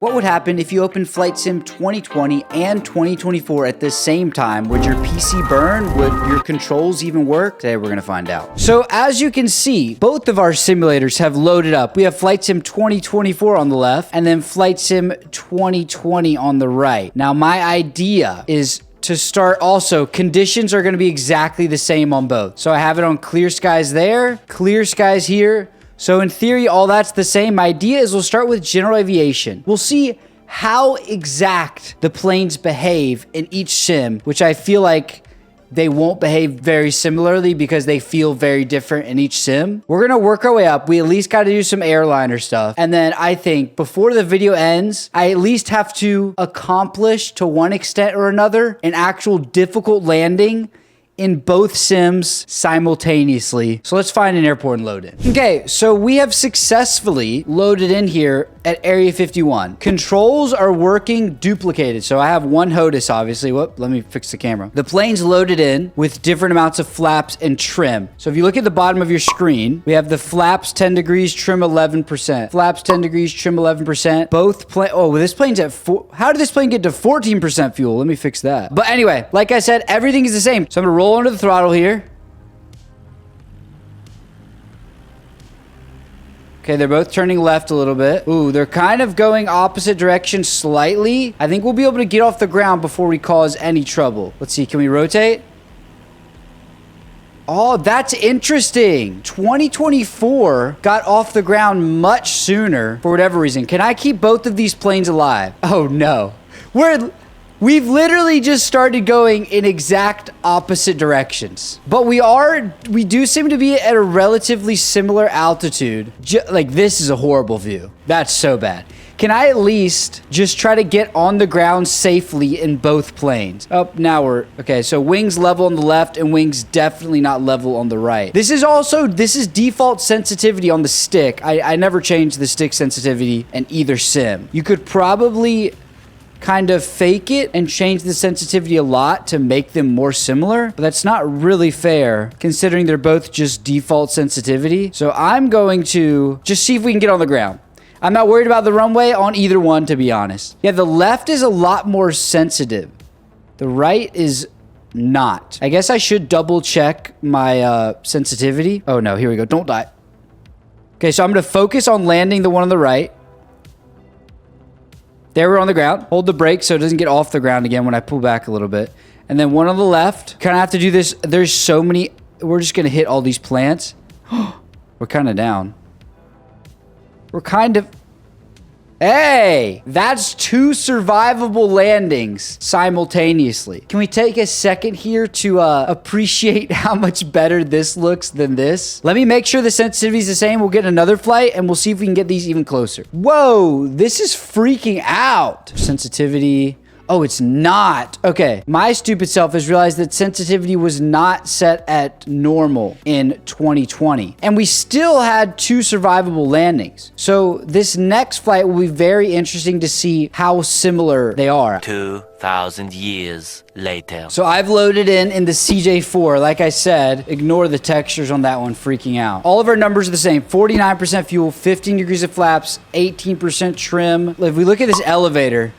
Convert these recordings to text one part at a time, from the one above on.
What would happen if you opened Flight Sim 2020 and 2024 at the same time? Would your PC burn? Would your controls even work? Today we're gonna find out. So as you can see, both of our simulators have loaded up. We have Flight Sim 2024 on the left and then Flight Sim 2020 on the right. Now my idea is to start also, conditions are gonna be exactly the same on both. So I have it on clear skies there, clear skies here. So in theory, all that's the same. My idea is we'll start with general aviation. We'll see how exact the planes behave in each sim, which I feel like they won't behave very similarly because they feel very different in each sim. We're gonna work our way up. We at least gotta do some airliner stuff. And then I think before the video ends, I at least have to accomplish to one extent or another an actual difficult landing in both sims simultaneously. So let's find an airport and load in. Okay, so we have successfully loaded in here at Area 51. Controls are working duplicated. So I have one HOTUS, obviously. Whoop, let me fix the camera. The plane's loaded in with different amounts of flaps and trim. So if you look at the bottom of your screen, we have the flaps 10 degrees, trim 11%. Flaps 10 degrees, trim 11%. Both plane, oh, this plane's at how did this plane get to 14% fuel? Let me fix that. But anyway, like I said, everything is the same. So I'm gonna roll under the throttle here. Okay, they're both turning left a little bit. Ooh, they're kind of going opposite direction slightly. I think we'll be able to get off the ground before we cause any trouble. Let's see, can we rotate? Oh, that's interesting. 2024 got off the ground much sooner for whatever reason. Can I keep both of these planes alive? Oh no. We've literally just started going in exact opposite directions. But we do seem to be at a relatively similar altitude. Like, this is a horrible view. That's so bad. Can I at least just try to get on the ground safely in both planes? Oh, now we're, okay, so wings level on the left and wings definitely not level on the right. This is default sensitivity on the stick. I never changed the stick sensitivity in either sim. You could probably kind of fake it and change the sensitivity a lot to make them more similar, but that's not really fair considering they're both just default sensitivity. So I'm going to just see if we can get on the ground. I'm not worried about the runway on either one, to be honest. Yeah, the left is a lot more sensitive. The right is not. I guess I should double check my sensitivity. Oh no, here we go. Don't die. Okay, so I'm gonna focus on landing the one on the right. There, we're on the ground. Hold the brake so it doesn't get off the ground again when I pull back a little bit. And then one on the left. Kind of have to do this. There's so many. We're just going to hit all these plants. We're kind of down. We're kind of... Hey, that's two survivable landings simultaneously. Can we take a second here to appreciate how much better this looks than this? Let me make sure the sensitivity is the same. We'll get another flight and we'll see if we can get these even closer. Whoa, this is freaking out. Sensitivity. Oh, it's not. Okay, my stupid self has realized that sensitivity was not set at normal in 2020. And we still had two survivable landings. So this next flight will be very interesting to see how similar they are. 2,000 years later. So I've loaded in the CJ4. Like I said, ignore the textures on that one freaking out. All of our numbers are the same. 49% fuel, 15 degrees of flaps, 18% trim. If we look at this elevator,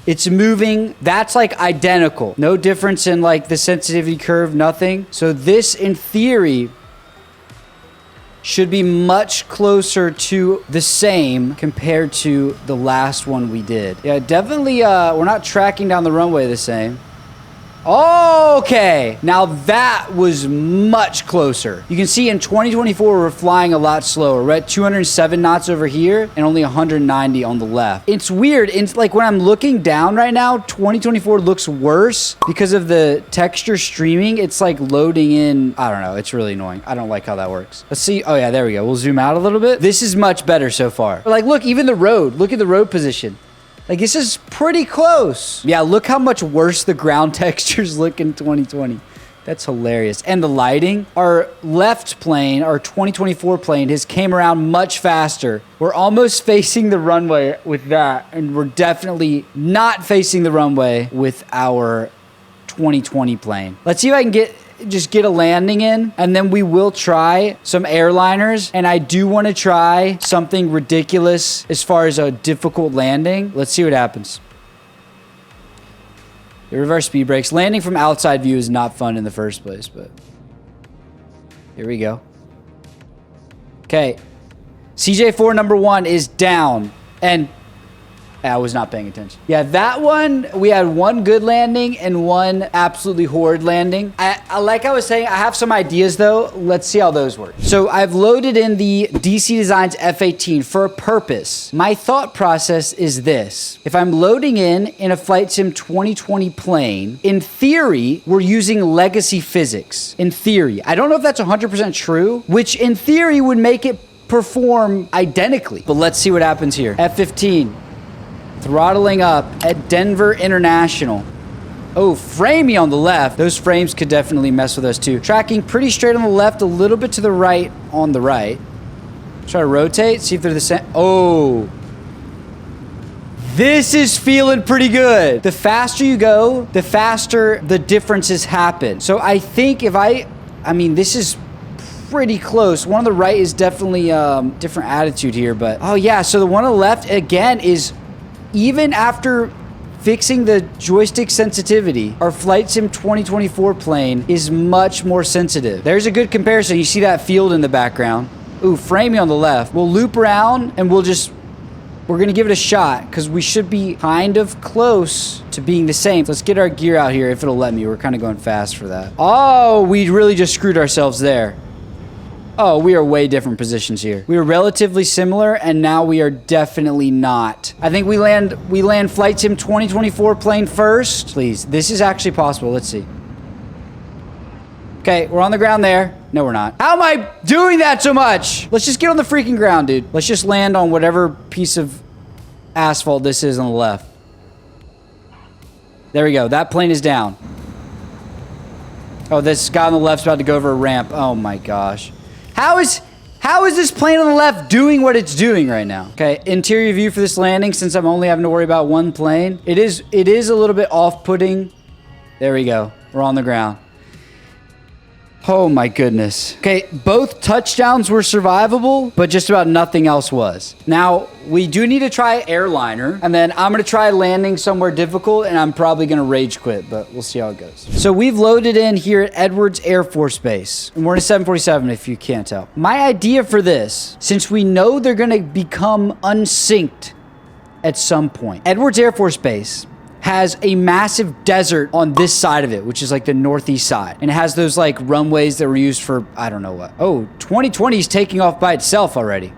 it's moving. That's like identical. No difference in like the sensitivity curve, nothing. So this in theory should be much closer to the same compared to the last one we did. Yeah, definitely we're not tracking down the runway the same. Okay, now that was much closer. You can see in 2024, we're flying a lot slower. We're at 207 knots over here and only 190 on the left. It's weird. It's like when I'm looking down right now, 2024 looks worse because of the texture streaming. It's like loading in. I don't know. It's really annoying. I don't like how that works. Let's see. Oh yeah, there we go. We'll zoom out a little bit. This is much better so far. Like, look, even the road. Look at the road position. Like, this is pretty close. Yeah, look how much worse the ground textures look in 2020. That's hilarious. And the lighting, our left plane, our 2024 plane, has came around much faster. We're almost facing the runway with that, and we're definitely not facing the runway with our 2020 plane. Let's see if I can get just get a landing in, and then we will try some airliners. And I do want to try something ridiculous as far as a difficult landing. Let's see what happens. The reverse speed brakes. Landing from outside view is not fun in the first place, but here we go. Okay. CJ4 number 1 is down, and I was not paying attention. Yeah, that one, we had one good landing and one absolutely horrid landing. Like I was saying, I have some ideas though. Let's see how those work. So I've loaded in the DC Designs F-18 for a purpose. My thought process is this. If I'm loading in a Flight Sim 2020 plane, in theory, we're using legacy physics. In theory. I don't know if that's 100% true, which in theory would make it perform identically. But let's see what happens here. F-15. Throttling up at Denver International. Oh, framey on the left. Those frames could definitely mess with us too. Tracking pretty straight on the left, a little bit to the right on the right. Try to rotate, see if they're the same. Oh. This is feeling pretty good. The faster you go, the faster the differences happen. So I think if I mean, this is pretty close. One on the right is definitely different attitude here, but oh yeah, so the one on the left again is even after fixing the joystick sensitivity, our Flight Sim 2024 plane is much more sensitive. There's a good comparison. You see that field in the background. Ooh, framey on the left. We'll loop around and we're gonna give it a shot because we should be kind of close to being the same. Let's get our gear out here if it'll let me. We're kind of going fast for that. Oh, we really just screwed ourselves there. Oh, we are way different positions here. We are relatively similar, and now we are definitely not. I think we land Flight Sim 2024 plane first. Please, this is actually possible. Let's see. Okay, we're on the ground there. No, we're not. How am I doing that so much? Let's just get on the freaking ground, dude. Let's just land on whatever piece of asphalt this is on the left. There we go. That plane is down. Oh, this guy on the left's about to go over a ramp. Oh my gosh. How is this plane on the left doing what it's doing right now? Okay, interior view for this landing, since I'm only having to worry about one plane. It is a little bit off-putting. There we go. We're on the ground. Oh my goodness. Okay, both touchdowns were survivable, but just about nothing else was. Now, we do need to try Airliner, and then I'm gonna try landing somewhere difficult, and I'm probably gonna rage quit, but we'll see how it goes. So we've loaded in here at Edwards Air Force Base, and we're in a 747 if you can't tell. My idea for this, since we know they're gonna become unsynced at some point, Edwards Air Force Base has a massive desert on this side of it, which is like the northeast side. And it has those like runways that were used for, I don't know what. Oh, 2020 is taking off by itself already.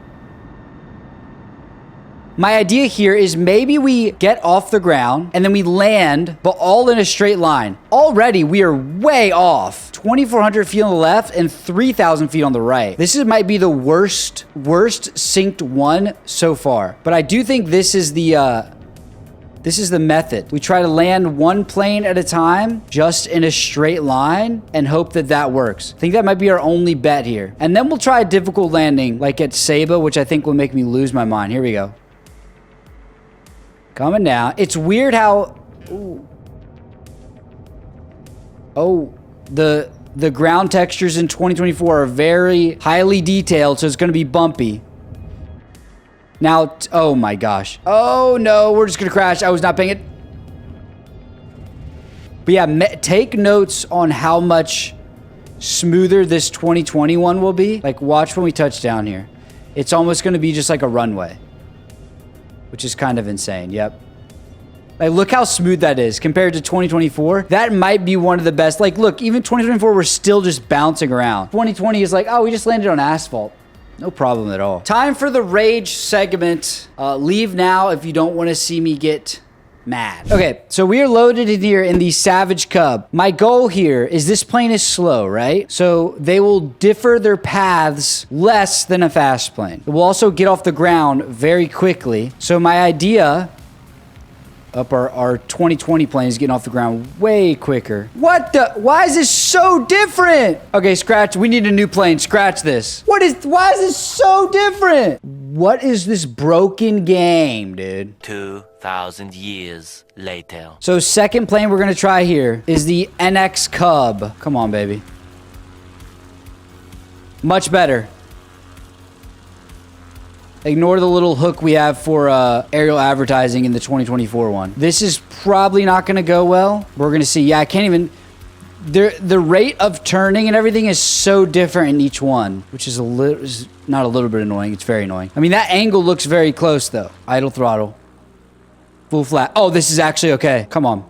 My idea here is maybe we get off the ground and then we land, but all in a straight line. Already, we are way off. 2,400 feet on the left and 3,000 feet on the right. Might be the worst synced one so far. But I do think this is the method. We try to land one plane at a time, just in a straight line, and hope that that works. I think that might be our only bet here. And then we'll try a difficult landing, like at Saba, which I think will make me lose my mind. Here we go. Coming down. It's weird how... Ooh. Oh, the ground textures in 2024 are very highly detailed, so it's going to be bumpy. Now, oh my gosh. Oh no, we're just gonna crash. I was not paying it. But yeah, take notes on how much smoother this 2021 will be. Like, watch when we touch down here. It's almost gonna be just like a runway, which is kind of insane. Yep. Like, look how smooth that is compared to 2024. That might be one of the best. Like, look, even 2024, we're still just bouncing around. 2020 is like, oh, we just landed on asphalt. No problem at all. Time for the rage segment. Leave now if you don't want to see me get mad. Okay, so we are loaded in here in the Savage Cub. My goal here is this plane is slow, right? So they will differ their paths less than a fast plane. It will also get off the ground very quickly. So my idea... Our 2020 plane is getting off the ground way quicker. What the? Why is this so different? Okay, scratch. We need a new plane. Scratch this. Why is this so different? What is this broken game, dude? 2 2,000 years later. So second plane we're gonna try here is the NX Cub. Come on, baby. Much better. Ignore the little hook we have for aerial advertising in the 2024 one. This is probably not gonna go well. We're gonna see. Yeah, I can't even... The rate of turning and everything is so different in each one, which is not a little bit annoying. It's very annoying. I mean, that angle looks very close, though. Idle throttle. Full flat. Oh, this is actually okay. Come on.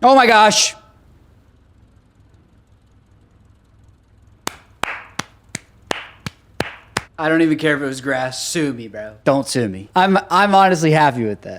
Oh my gosh. I don't even care if it was grass. Sue me, bro. Don't sue me. I'm honestly happy with that.